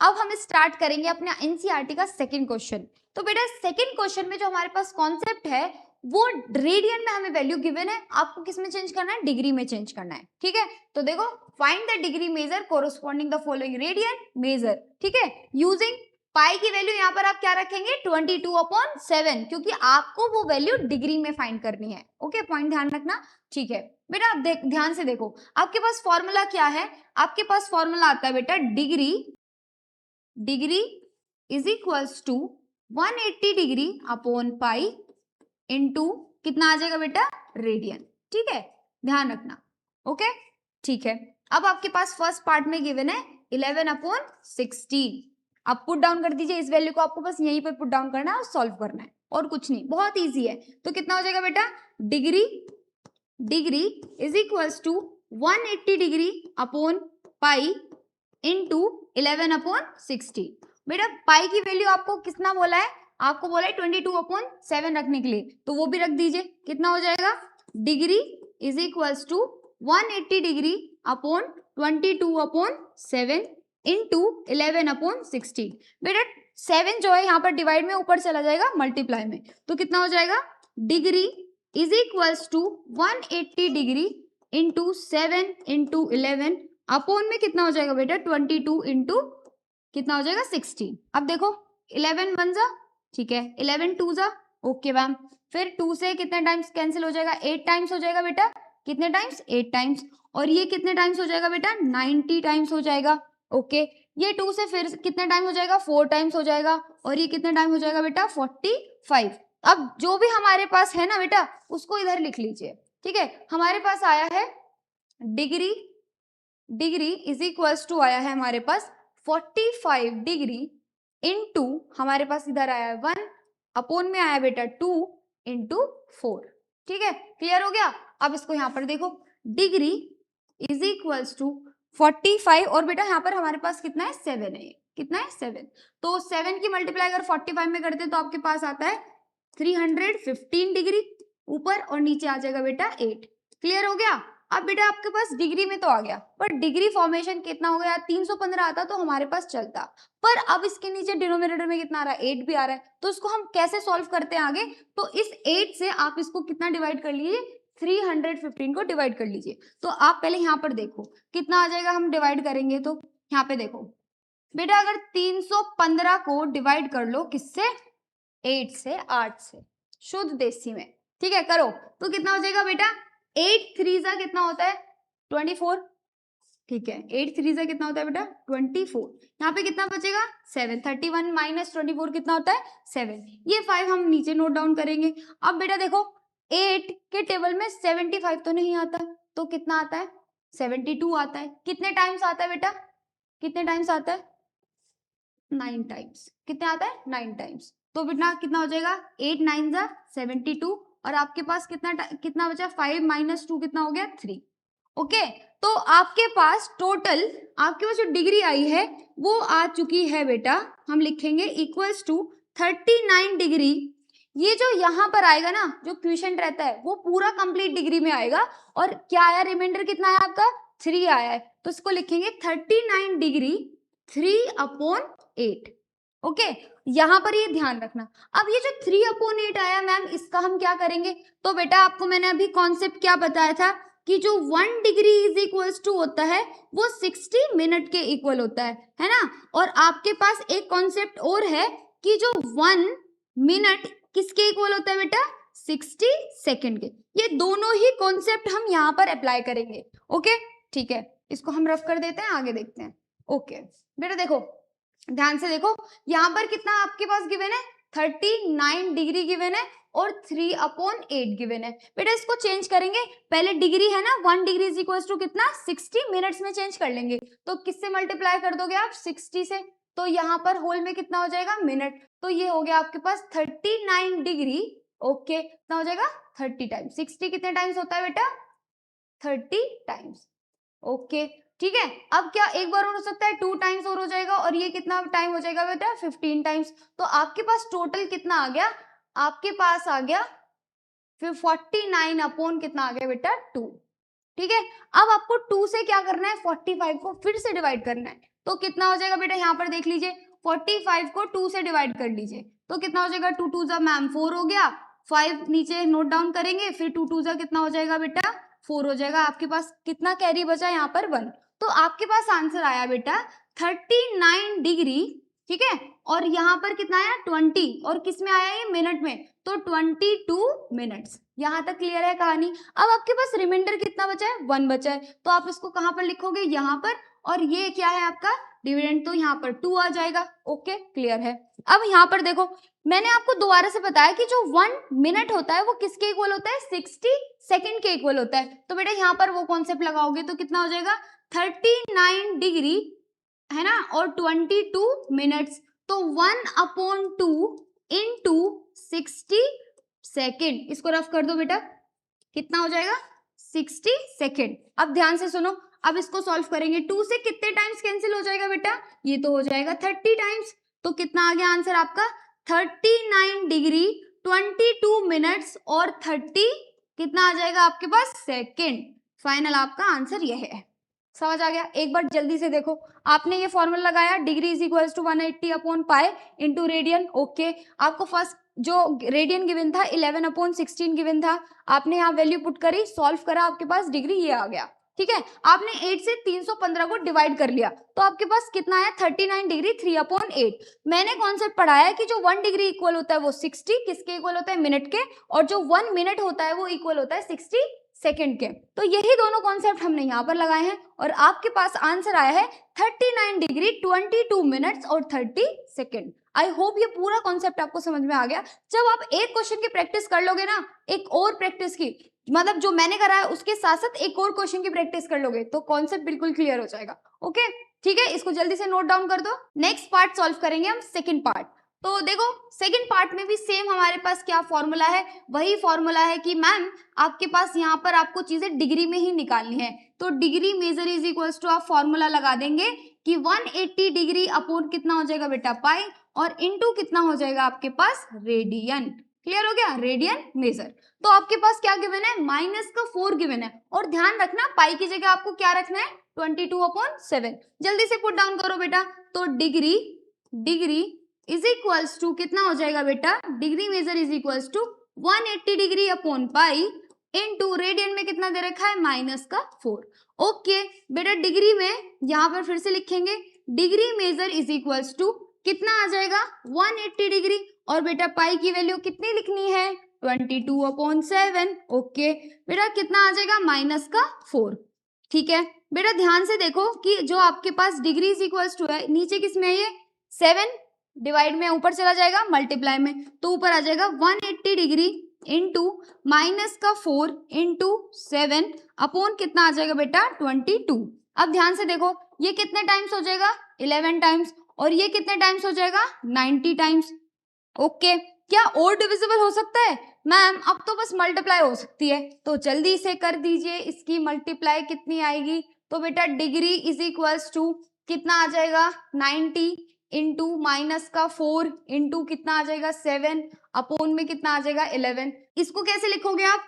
अब हम स्टार्ट करेंगे अपने एनसीईआरटी का सेकंड क्वेश्चन। तो बेटा सेकंड क्वेश्चन में जो हमारे पास कॉन्सेप्ट है वो रेडियन में हमें वैल्यू गिवन है, आपको किस में चेंज करना है, डिग्री में चेंज करना है। ठीक है, तो देखो find the degree measure corresponding the following radian measure. ठीक है, यूजिंग पाई की वैल्यू यहाँ पर आप क्या रखेंगे 22/7, क्योंकि आपको वो वैल्यू डिग्री में फाइंड करनी है। ओके, पॉइंट ध्यान रखना। ठीक है बेटा, आप ध्यान से देखो आपके पास फॉर्मूला क्या है, आपके पास फॉर्मूला आता है बेटा degree is equals to 180 degree upon pi into कितना आ जाएगा बेटा रेडियन। ठीक है, ध्यान रखना। ओके ठीक है, अब आपके पास फर्स्ट पार्ट में गिवन है 11/16। आप पुट डाउन कर दीजिए इस वैल्यू को, आपको बस यहीं पर पुट डाउन करना है और सॉल्व करना है और कुछ नहीं, बहुत इजी है। तो कितना हो जाएगा बेटा, degree is equals to 180 degree upon pi into 11/16। बेटा पाई की वैल्यू आपको कितना बोला है, आपको बोला है 22/7 रखने के लिए, तो वो भी रख दीजिए। कितना हो जाएगा, degree is equals to 180 degree upon 22/7 into 11/16। बेटा 7 जो है यहाँ पर डिवाइड में ऊपर चला जाएगा मल्टीप्लाई में, तो कितना हो जाएगा, degree is equals to 180 degree into 7 into 11 upon में कितना हो जाएगा बेटा 22 इंटू कितना हो जाएगा 16। अब देखो 11 1 जा, ठीक है, 11 2 जा, ओके मैम, फिर 2 से कितने टाइम्स कैंसिल हो जाएगा, 8 टाइम्स हो जाएगा बेटा, कितने टाइम्स 8 टाइम्स, और ये कितने टाइम्स हो जाएगा बेटा 90 टाइम्स हो जाएगा। ओके, ये 2 से फिर कितने टाइम हो जाएगा 4 टाइम्स हो जाएगा, और ये कितने टाइम हो जाएगा बेटा 45। अब जो भी हमारे पास है ना बेटा उसको इधर लिख लीजिए। ठीक है, हमारे पास आया है डिग्री इज इक्वल्स टू आया है हमारे पास 45 डिग्री इंटू हमारे पास इधर आया है 1 अपॉन में आया बेटा 2 इंटू 4। ठीक है, क्लियर हो गया। अब इसको यहाँ पर देखो, डिग्री इज इक्वल्स टू 45 और बेटा यहाँ पर हमारे पास कितना है 7 है, कितना है 7, तो 7 की मल्टीप्लाई अगर 45 में करते हैं तो आपके पास आता है 315 डिग्री, ऊपर और नीचे आ जाएगा बेटा 8। क्लियर हो गया। अब बेटा आपके पास डिग्री में तो आ गया, पर डिग्री फॉर्मेशन कितना हो गया 315 आता तो हमारे पास चलता, पर अब इसके नीचे डिनोमिनेटर में कितना आ रहा है 8 भी आ रहा है, तो इसको हम कैसे सॉल्व करते हैं आगे, तो इस 8 से आप इसको कितना डिवाइड कर लीजिए 315 को डिवाइड कर लीजिए। तो आप पहले यहाँ पर देखो कितना आ जाएगा, हम डिवाइड करेंगे तो यहाँ पे देखो बेटा अगर 315 को डिवाइड कर लो किससे 8 से 8 से शुद्ध देसी में, ठीक है करो, तो कितना हो जाएगा बेटा 8 3 जा कितना होता है 24। ठीक है, 8 3 जा कितना होता है बेटा 24, यहाँ पे कितना बचेगा 7, 31 माइनस 24 कितना होता है 7, ये 5 हम नीचे नोट डाउन करेंगे। अब बेटा देखो 8 के टेबल में 75 तो नहीं आता, तो कितना आता है 72 आता है। कितने टाइम्स आता है बेटा, कितने टाइम्स आता है 9 टाइम्स, कितने आता है 9 टाइम्स, तो बेटा कितना हो जाएगा 8 9 जा 72, और आपके पास कितना बचा 5 माइनस 2 कितना हो गया 3। ओके, तो आपके पास टोटल आपके पास जो डिग्री आई है वो आ चुकी है बेटा, हम लिखेंगे इक्वल्स टू 39 डिग्री। ये जो यहाँ पर आएगा ना जो क्वेश्चन रहता है वो पूरा कंप्लीट डिग्री में आएगा, और क्या आया रिमाइंडर कितना आया आपका 3 आया है, तो इसको लिखेंगे 39 डिग्री 3/8। ओके, यहाँ पर ये ध्यान रखना। अब ये जो 3/8 आया मैम इसका हम क्या करेंगे, तो बेटा आपको मैंने अभी कॉन्सेप्ट क्या बताया था कि जो 1 डिग्री इज इक्वल्स टू होता है वो 60 मिनट के इक्वल होता है ना, और आपके पास एक कॉन्सेप्ट और है कि जो 1 मिनट किसके इक्वल होता है बेटा 60 सेकंड के। ये दोनों ही कॉन्सेप्ट हम यहाँ पर अप्लाई करेंगे। ओके ठीक है, इसको हम रफ कर देते हैं, आगे देखते हैं। ओके बेटा देखो ध्यान से देखो, यहाँ पर कितना आपके पास गिवन है 39 डिग्री गिवन है और 3/8 गिवन है। बेटा इसको चेंज करेंगे, पहले डिग्री है ना 1 डिग्री इज इक्वल टू कितना 60 मिनट्स में चेंज कर लेंगे, तो किससे मल्टीप्लाई कर दोगे आप 60 से, तो यहाँ पर होल में कितना हो जाएगा मिनट, तो ये हो गया आपके पास 39 डिग्री। ओके, कितना हो जाएगा 30 टाइम्स, 60 कितने टाइम्स होता है बेटा 30 टाइम्स। ओके ठीक है, अब क्या एक बार और हो सकता है 2 टाइम्स और हो जाएगा, और ये कितना टाइम हो जाएगा बेटा 15 टाइम्स, तो आपके पास टोटल कितना आ गया, आपके पास आ गया फिर 49 अपॉन कितना आ गया बेटा 2। ठीक है, अब आपको 2 से क्या करना है 45 को फिर से डिवाइड करना है, तो कितना हो जाएगा बेटा, यहाँ पर देख लीजिए 45 को 2 से डिवाइड कर लीजिए तो कितना हो जाएगा, 2 2 जा मैम 4 हो गया, 5 नीचे नोट डाउन करेंगे, फिर 2 2 जा कितना हो जाएगा बेटा 4 हो जाएगा। आपके पास कितना कैरी बचा यहाँ पर 1। तो आपके पास आंसर आया बेटा 39 डिग्री, ठीक है, और यहाँ पर कितना आया 20, और किस में आया ये मिनट में, तो 22 मिनट्स। यहाँ तक क्लियर है कहानी। अब आपके पास रिमाइंडर कितना बचा है, 1 बचा है, तो आप इसको कहाँ पर लिखोगे, यहाँ पर, और ये क्या है आपका डिविडेंड, तो यहाँ पर 2 आ जाएगा। ओके क्लियर है। अब यहाँ पर देखो, मैंने आपको दोबारा से बताया कि जो 1 मिनट होता है वो किसके इक्वल होता है, 60 सेकेंड के इक्वल होता है। तो बेटा यहाँ पर वो कॉन्सेप्ट लगाओगे तो कितना हो जाएगा 39 डिग्री, है ना, और 22 मिनट्स, तो 1/2 इंटू 60 सेकेंड, इसको रफ कर दो बेटा, कितना हो जाएगा 60 सेकेंड। अब ध्यान से सुनो, अब इसको सॉल्व करेंगे, 2 से कितने टाइम्स कैंसिल हो जाएगा बेटा, ये तो हो जाएगा 30 टाइम्स। तो कितना आ गया आंसर आपका 39 डिग्री 22 मिनट्स और 30 कितना आ जाएगा आपके पास सेकेंड। फाइनल आपका आंसर यह है। समझ आ गया। एक बार जल्दी से देखो, आपने ये फॉर्मूला लगाया, डिग्री इज इक्वल टू 180/पाई इंटू रेडियन। ओके, आपको फर्स्ट जो रेडियन गिवन था 11/16 गिवन था, आपने यहाँ वैल्यू पुट करी, सॉल्व करा, आपके पास डिग्री ये आ गया। ठीक है, आपने 8 से 315 को डिवाइड कर लिया तो आपके पास कितना आया 39 डिग्री 3/8। मैंने कॉन्सेप्ट पढ़ाया कि जो 1 डिग्री इक्वल होता है वो 60 किसके इक्वल होता है, मिनट के, और जो 1 मिनट होता है वो इक्वल होता है 60 सेकेंड के। तो यही दोनों कॉन्सेप्ट हमने यहाँ पर लगाए हैं और आपके पास आंसर आया है 39 डिग्री 22 मिनट्स और 30 सेकेंड। आई होप ये पूरा कॉन्सेप्ट आपको समझ में आ गया। जब आप एक क्वेश्चन की प्रैक्टिस कर लोगे ना, एक और प्रैक्टिस की, मतलब जो मैंने करा है उसके साथ साथ एक और क्वेश्चन की प्रैक्टिस कर लोगे तो कॉन्सेप्ट बिल्कुल क्लियर हो जाएगा। ओके ठीक है, इसको जल्दी से नोट डाउन कर दो। नेक्स्ट पार्ट सॉल्व करेंगे हम, सेकंड पार्ट। तो देखो सेकंड पार्ट में भी सेम हमारे पास क्या फॉर्मूला है, वही फॉर्मूला है कि मैम आपके पास यहाँ पर आपको चीजें डिग्री में ही निकालनी है। तो degree measure is equals to आप फॉर्मूला लगा देंगे कि 180 डिग्री अपॉन कितना हो जाएगा बेटा पाई, और इनटू कितना हो जाएगा आपके पास रेडियन। क्लियर हो गया, रेडियन मेजर। तो आपके पास क्या गिवन है, -4 गिवन है, और ध्यान रखना पाई की जगह आपको क्या रखना है 22/7। जल्दी से पुट डाउन करो बेटा। तो डिग्री इज इक्वल्स टू कितना हो जाएगा बेटा, degree measure is equals to 180 degree upon pi into radian में कितना दे रखा है -4। ओके बेटा, डिग्री में यहाँ पर फिर से लिखेंगे, degree measure is equals to कितना आ जाएगा 180 डिग्री, और बेटा पाई की वैल्यू कितनी लिखनी है 22/7। ओके बेटा कितना आ जाएगा -4। ठीक है बेटा, ध्यान से देखो कि जो आपके पास डिग्री इज इक्वल्स टू है, नीचे किस में है ये 7 डिवाइड में ऊपर चला जाएगा मल्टीप्लाई में, तो ऊपर आ जाएगा 180 डिग्री इंटू -4 इंटू 7 अपॉन कितना आ जाएगा बेटा 22। अब ध्यान से देखो ये कितने टाइम्स हो जाएगा 11 टाइम्स, और ये कितने टाइम्स हो जाएगा 90 टाइम्स। ओके, क्या और डिविजिबल हो सकता है मैम, अब तो बस मल्टीप्लाई हो सकती है, तो जल्दी से कर दीजिए, इसकी मल्टीप्लाई कितनी आएगी, तो बेटा डिग्री इज इक्वल्स टू कितना आ जाएगा 90 इंटू -4 इंटू कितना आ जाएगा 7 अपॉन में कितना आ जाएगा 11। इसको कैसे लिखोगे आप,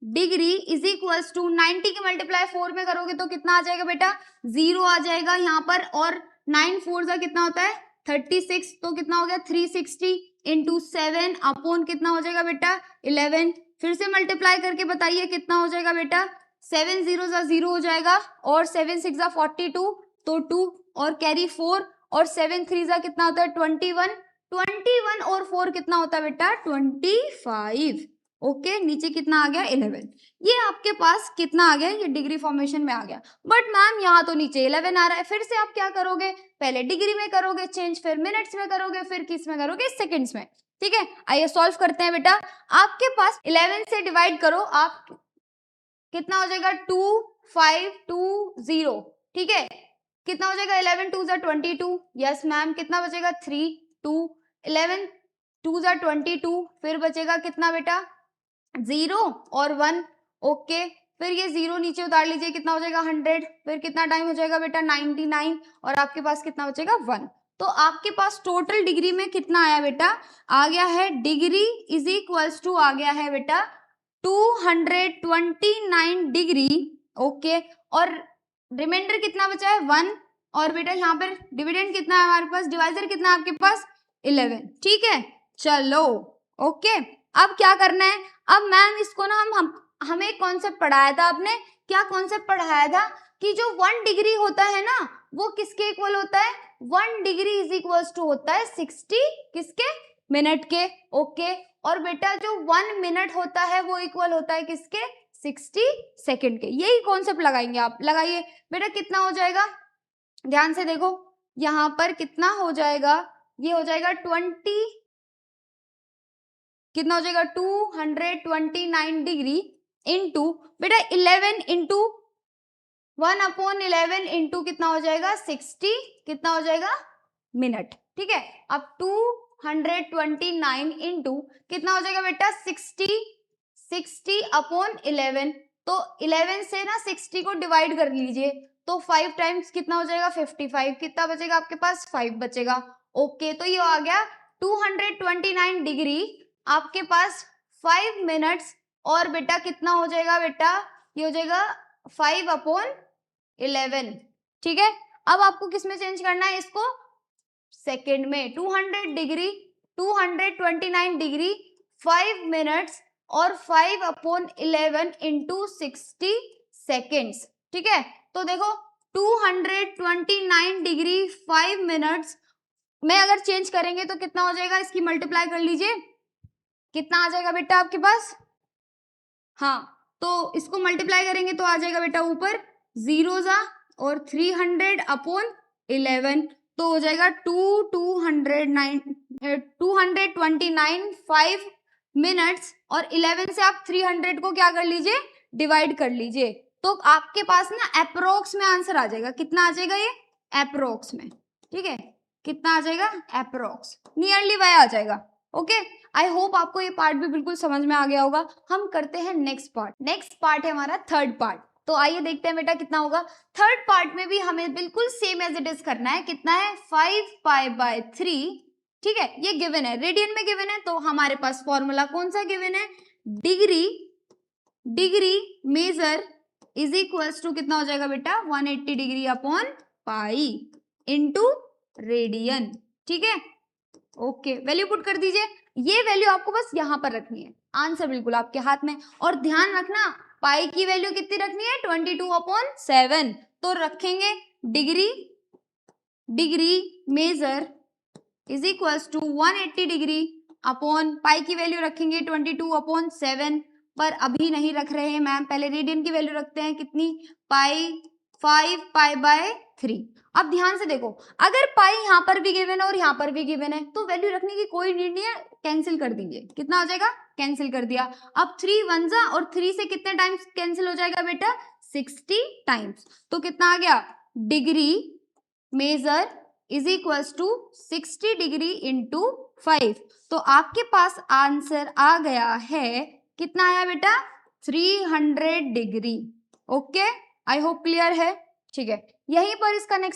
डिग्री इज इक्वल्स टू 90 की मल्टीप्लाई 4 में करोगे तो कितना आ जाएगा बेटा 0 आ जाएगा यहाँ पर, और 9 4 का कितना होता है 36, तो कितना हो गया 360 इंटू 7 अपॉन कितना हो जाएगा बेटा 11। फिर से मल्टीप्लाई करके बताइए कितना हो जाएगा बेटा, 7 0 हो जाएगा, और 7 6 42, तो 2 और कैरी 4, और 7 3 कितना होता है 21 और 4 कितना होता है बेटा 25। ओके नीचे कितना आ गया 11। ये आपके पास कितना आ गया, ये डिग्री फॉर्मेशन में आ गया। बट मैम यहाँ तो नीचे 11 आ रहा है, फिर से आप क्या करोगे, पहले डिग्री में करोगे चेंज, फिर मिनट्स में करोगे, फिर किस में करोगे सेकेंड्स में। ठीक है, आइए सॉल्व करते हैं बेटा। आपके पास 11 से डिवाइड करो, आप कितना हो जाएगा 2 5 2 0। ठीक है, कितना हो जाएगा 11 2 22। यस मैम, कितना बचेगा 3 2 11 2 22, फिर बचेगा कितना बेटा 0 और 1। ओके, फिर ये 0 नीचे उतार लीजिए, कितना हो जाएगा 100, फिर कितना टाइम हो जाएगा बेटा 99, और आपके पास कितना बचेगा 1। तो आपके पास टोटल डिग्री में कितना आया बेटा, आ गया है डिग्री इज इक्वल्स टू आ गया है बेटा 229 डिग्री। ओके, और रिमाइंडर कितना बचा है 1, और बेटा यहाँ पर डिविडेंड कितना है हमारे पास, डिवाइजर कितना है आपके पास 11। ठीक है, चलो ओके। अब क्या करना है, अब मैम इसको ना हमें एक कॉन्सेप्ट पढ़ाया था आपने, क्या कॉन्सेप्ट पढ़ाया था कि जो 1 डिग्री होता है ना वो किसके इक्वल होता है, 1 डिग्री इज इक्वल टू होता है 60 किसके, मिनट के। ओके, और बेटा जो 1 मिनट होता है वो इक्वल होता है किसके, 60 सेकंड के। यही कॉन्सेप्ट लगाएंगे आप, लगाइए बेटा। कितना हो जाएगा, ध्यान से देखो यहाँ पर कितना हो जाएगा, ये हो जाएगा 20, कितना हो जाएगा 229 डिग्री इंटू बेटा 11 इंटू 1/11 इंटू कितना हो जाएगा 60, कितना हो जाएगा मिनट। ठीक है, अब 229 इंटू कितना हो जाएगा बेटा 60/11, तो 11 से ना 60 को डिवाइड कर लीजिए, तो 5 टाइम्स कितना हो जाएगा 55, कितना बचेगा आपके पास 5 बचेगा। ओके, तो ये आ गया 229 डिग्री आपके पास 5 मिनट्स, और बेटा कितना हो जाएगा बेटा, ये हो जाएगा 5/11। ठीक है, अब आपको किस में चेंज करना है इसको, सेकेंड में। 229 डिग्री 5 मिनट्स और 5/11 इंटू 60 सेकेंड्स। ठीक है, तो देखो 229 डिग्री 5 मिनट्स में अगर चेंज करेंगे तो कितना हो जाएगा, इसकी मल्टीप्लाई कर लीजिए, कितना आ जाएगा बेटा आपके पास, हाँ तो इसको मल्टीप्लाई करेंगे तो आ जाएगा बेटा ऊपर 0 और 300/11, तो हो जाएगा 229 5 मिनट्स, और 11 से आप 300 को क्या कर लीजिए, डिवाइड कर लीजिए, तो आपके पास ना अप्रोक्स में आंसर आ जाएगा। कितना आ जाएगा ये, अप्रोक्स में। ठीक है, कितना आ जाएगा, अप्रोक्स, नियरली वह आ जाएगा। ओके, आई होप आपको ये पार्ट भी बिल्कुल समझ में आ गया होगा। हम करते हैं नेक्स्ट पार्ट। नेक्स्ट पार्ट है हमारा थर्ड पार्ट, तो आइए देखते हैं बेटा कितना होगा। थर्ड पार्ट में भी हमें बिल्कुल सेम एज इट इज करना है। कितना है 5π/3। ठीक है, ये गिवन है, रेडियन में गिवन है, तो हमारे पास फॉर्मूला कौन सा गिवन है, degree measure is equals to कितना हो जाएगा बेटा 180 degree upon pi into radian. ठीक है, ओके, वैल्यू पुट कर दीजिए। ये वैल्यू आपको बस यहाँ पर रखनी है, आंसर बिल्कुल आपके हाथ में। और ध्यान रखना पाई की वैल्यू कितनी रखनी है 22/7, तो रखेंगे degree measure is equals to 180 degree upon pi की वैल्यू रखेंगे 22/7, पर अभी नहीं रख रहे हैं मैम, पहले रेडियन की वैल्यू रखते हैं, कितनी पाई 5π/3। अब ध्यान से देखो, अगर पाई यहाँ पर भी गिवन है और यहाँ पर भी गिवन है तो वैल्यू रखने की कोई नीड नहीं है, कैंसिल कर दीजिए। कितना हो जाएगा, कैंसिल कर दिया। अब 3 1 और 3 से कितने टाइम्स कैंसिल हो जाएगा बेटा 60 टाइम्स, तो कितना आ गया degree measure is equals to 60 degree into 5, तो आपके पास आंसर आ गया है, कितना आया बेटा 300 degree. Okay, I hope clear है। ठीक है, यहीं पर इसका नेक्स्ट